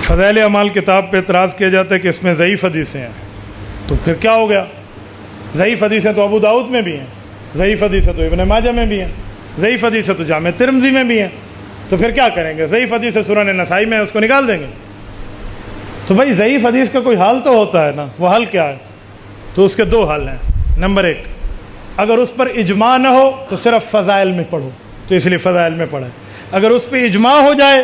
فضائل اعمال کتاب پہ اعتراض کیا جاتا ہے کہ اس میں ضعیف حدیثیں ہیں، تو پھر کیا ہو گیا؟ ضعیف حدیثیں تو ابو داؤد میں بھی ہیں، ضعیف حدیثیں تو ابن ماجہ میں بھی ہیں، ضعیف حدیثیں تو جامع ترمذی میں بھی ہیں، تو پھر کیا کریں گے؟ ضعیف حدیث سنن نسائی میں اس کو نکال دیں گے؟ تو بھائی ضعیف حدیث کا کوئی حل تو ہوتا ہے نا، وہ حل کیا ہے؟ تو اس کے دو حل ہیں۔ نمبر ایک، اگر اس پر اجماع نہ ہو تو صرف فضائل میں پڑھو، تو اس لیے فضائل میں پڑھیں۔ اگر اس پہ اجماع ہو جائے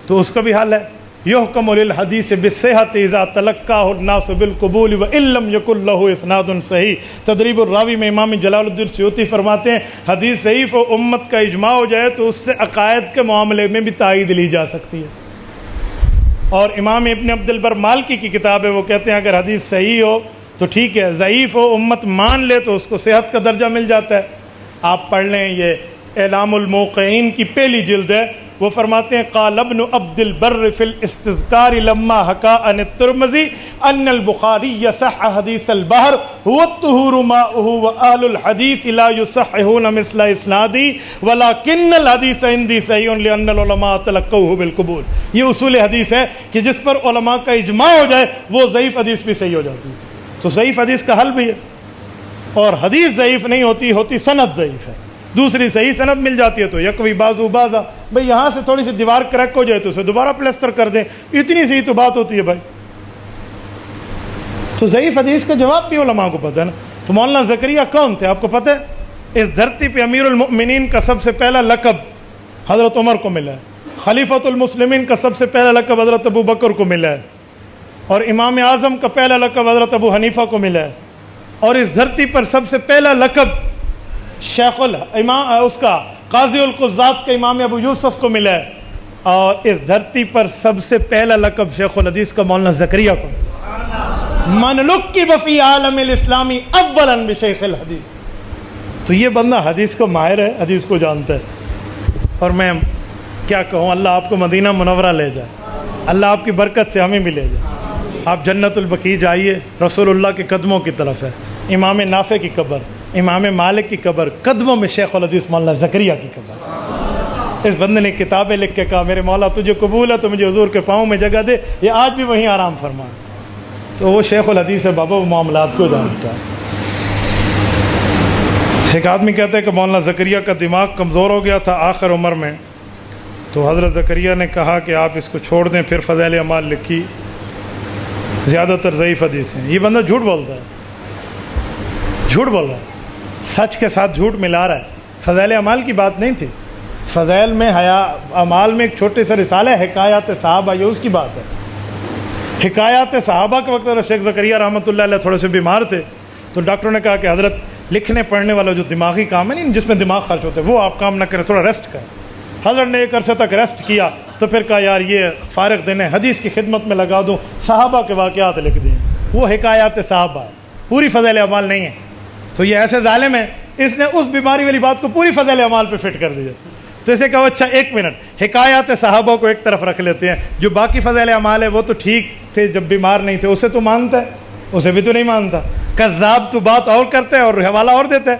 تو اس کا بھی حل ہے، یحکم للحدیث بالصحۃ اذا تلقاہ الناس بالقبول وان لم یکن لہ اسناد صحیح۔ تدریب الراوی میں امام جلال الدین سیوطی فرماتے ہیں حدیث ضعیف و امت کا اجماع ہو جائے تو اس سے عقائد کے معاملے میں بھی تائید لی جا سکتی ہے۔ اور امام ابن عبد البر مالکی کی کتاب ہے، وہ کہتے ہیں اگر حدیث صحیح ہو تو ٹھیک ہے، ضعیف ہو امت مان لے تو اس کو صحت کا درجہ مل جاتا ہے۔ آپ پڑھ لیں، یہ اعلام الموقعین کی پہلی جلد ہے، وہ فرماتے ہیں قال ابن عبد البر فی الاستذکار لما حکا عن الترمذی ان البخاری صح حدیث البحر هو الطہور ماؤہ واہل الحدیث لا یصححون مثل اسنادی ولکن الحدیث عندی صحیح لان العلماء تلقوہ بالقبول۔ یہ اصول حدیث ہے کہ جس پر علماء کا اجماع ہو جائے وہ ضعیف حدیث بھی صحیح ہو جاتی ہے۔ تو ضعیف حدیث کا حل بھی ہے، اور حدیث ضعیف نہیں ہوتی، ہوتی سند ضعیف ہے۔ دوسری صحیح سند مل جاتی ہے تو یکوی بازو بازا، بھئی یہاں سے تھوڑی سی دیوار کریک ہو جائے تو اسے دوبارہ پلسٹر کر دیں، اتنی سی تو بات ہوتی ہے بھائی۔ تو ضعیف حدیث کا جواب بھی علماء کو پتہ ہے نا۔ تو مولانا زکریا کون تھے آپ کو پتہ ہے؟ اس دھرتی پہ امیر المؤمنین کا سب سے پہلا لقب حضرت عمر کو ملا ہے، خلیفۃ المسلمین کا سب سے پہلا لقب حضرت ابو بکر کو ملا ہے، اور امام اعظم کا پہلا لقب حضرت ابو حنیفہ کو ملا ہے، اور اس دھرتی پر سب سے پہلا لقب شیخ الامام اس کا قاضی القضات کے امام ابو یوسف کو ملا ہے، اور اس دھرتی پر سب سے پہلا لقب شیخ الحدیث کا مولانا زکریا کو من لقب فی عالم الاسلامی اولا بشیخ الحدیث۔ تو یہ بندہ حدیث کو ماہر ہے، حدیث کو جانتا ہے، اور میں کیا کہوں، اللہ آپ کو مدینہ منورہ لے جائے، اللہ آپ کی برکت سے ہمیں بھی لے جائے۔ آپ جنت البقیع جائیے، رسول اللہ کے قدموں کی طرف ہے، امام نافع کی قبر، امام مالک کی قبر، قدموں میں شیخ الحدیث مولانا زکریا کی قبر۔ اس بندے نے کتابیں لکھ کے کہا میرے مولا تجھے قبول ہے تو مجھے حضور کے پاؤں میں جگہ دے، یہ آج بھی وہیں آرام فرما۔ تو وہ شیخ الحدیث ہے بابا، وہ معاملات کو جانتا ہے۔ ایک آدمی کہتا ہے کہ مولانا زکریا کا دماغ کمزور ہو گیا تھا آخر عمر میں، تو حضرت زکریا نے کہا کہ آپ اس کو چھوڑ دیں، پھر فضائل اعمال لکھی، زیادہ تر ضعیف حدیث ہیں۔ یہ بندہ جھوٹ بولتا ہے، جھوٹ بول رہا ہے، سچ کے ساتھ جھوٹ ملا رہا ہے۔ فضائل اعمال کی بات نہیں تھی، فضائل میں اعمال میں ایک چھوٹے سے رسالہ ہے حکایات صحابہ، یہ اس کی بات ہے۔ حکایات صحابہ کے وقت شیخ زکریا رحمۃ اللہ علیہ تھوڑے سے بیمار تھے، تو ڈاکٹروں نے کہا کہ حضرت لکھنے پڑھنے والا جو دماغی کام ہے نہیں، جس میں دماغ خرچ ہوتا ہے، وہ آپ کام نہ کریں، تھوڑا ریسٹ کریں۔ حضرت نے ایک عرصے تک ریسٹ کیا، تو پھر کہا یار یہ فارغ دن ہے، حدیث کی خدمت میں لگا دوں، صحابہ کے واقعات لکھ دیں، وہ حکایات صحابہ ہے، پوری فضائل اعمال نہیں ہے۔ تو یہ ایسے ظالم ہے، اس نے اس بیماری والی بات کو پوری فضائل اعمال پہ فٹ کر دیا۔ تو اسے کہو اچھا ایک منٹ، حکایات صحابہ کو ایک طرف رکھ لیتے ہیں، جو باقی فضائل اعمال ہے وہ تو ٹھیک تھے جب بیمار نہیں تھے، اسے تو مانتا ہے، اسے بھی تو نہیں مانتا۔ کذاب تو بات اور کرتا ہے اور حوالہ اور دیتا ہے،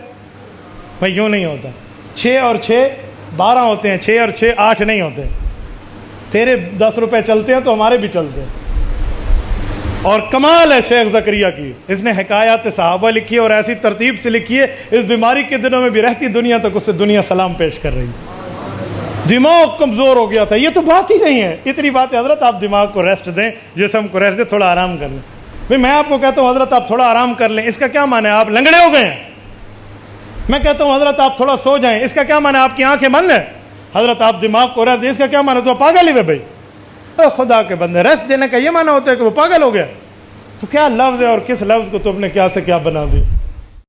بھائی یوں نہیں ہوتا۔ 6 اور 6 12 ہوتے ہیں، 6 اور 6 8 نہیں ہوتے۔ تیرے 10 روپے چلتے ہیں تو ہمارے بھی چلتے ہیں۔ اور کمال ہے شیخ زکریا کی، اس نے حکایات صحابہ لکھی ہے اور ایسی ترتیب سے لکھی ہے، اس بیماری کے دنوں میں بھی رہتی دنیا تک اس سے دنیا سلام پیش کر رہی۔ دماغ کمزور ہو گیا تھا، یہ تو بات ہی نہیں ہے، اتنی بات ہے حضرت آپ دماغ کو ریسٹ دیں، جسم کو ریسٹ دیں، تھوڑا آرام کر لیں۔ بھئی میں آپ کو کہتا ہوں حضرت آپ تھوڑا آرام کر لیں، اس کا کیا معنی ہے آپ لنگڑے ہو گئے ہیں؟ میں کہتا ہوں حضرت آپ تھوڑا سو جائیں، اس کا کیا معنی ہے آپ کی آنکھیں بند ہیں؟ حضرت آپ دماغ کو ریسٹ دیں، اس کا کیا معنی ہے تو پاگل ہی ہے بھائی؟ خدا کے بندے، ریسٹ دینے کا یہ معنی ہوتا ہے کہ وہ پاگل ہو گیا؟ تو کیا لفظ ہے اور کس لفظ کو تم نے کیا سے کیا بنا دیا۔